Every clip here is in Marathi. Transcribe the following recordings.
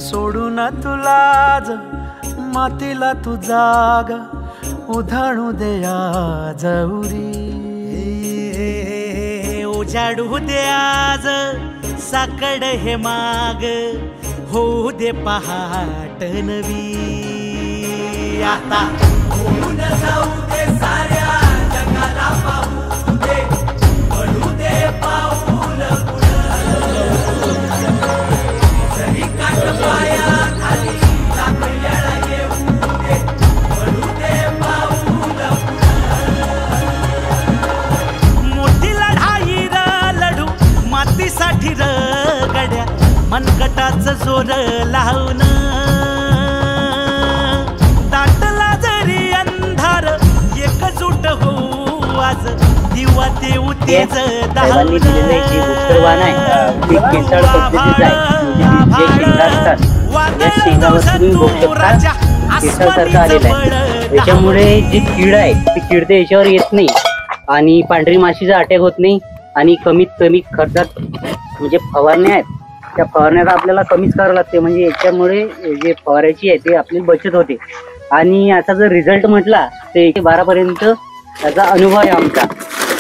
सोडून तुलाज मातीला तू जाग उधाणू दे आज उरी उजाडू दे आज साकड हे माग होऊ दे पहाट नवी आता होऊन जाऊ दे साऱ्या जगाला पाहू दे पडू दे पाऊल जरी काट पाया खाली लागल्याला येऊ दे पडू दे पाऊल मोठी लढाई र लढू मातीसाठी र गड्या मनगटाचं जोर लावून दाटला जरी अंधार एकजूट होऊ आज दिवा देऊ तेज दावून त्याच्यामुळे जी कीड आहे ती कीड ते याच्यावर येत नाही आणि पांढरी माशीचा अटॅक होत नाही आणि कमीत कमी खर्चात म्हणजे फवारण्या आहेत त्या फवारण्यात आपल्याला कमीच करावं लागते म्हणजे याच्यामुळे जे फवारायची आहे ते आपली बचत होते आणि याचा जर रिझल्ट म्हटला ते 12 पर्यंत त्याचा अनुभव आहे आमचा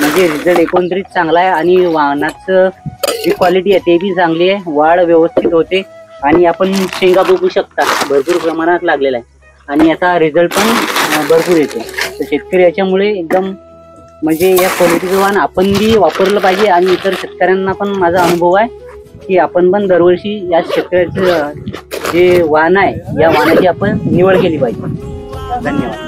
म्हणजे रिझल्ट एकंदरीत चांगला आहे आणि वाहनाचं जी क्वालिटी आहे ते बी चांगली आहे वाढ व्यवस्थित होते आणि आपण शेंगा बघू शकता भरपूर प्रमाणात लागलेला आहे आणि याचा रिझल्ट पण भरपूर येतो तर शेतकरी याच्यामुळे एकदम म्हणजे या क्वालिटीचं वाहन आपण बी वापरलं पाहिजे आणि इतर शेतकऱ्यांना पण माझा अनुभव आहे की आपण पण दरवर्षी या शेतकऱ्याचं जे वाहन आहे या वाहनाची आपण निवड केली पाहिजे. धन्यवाद.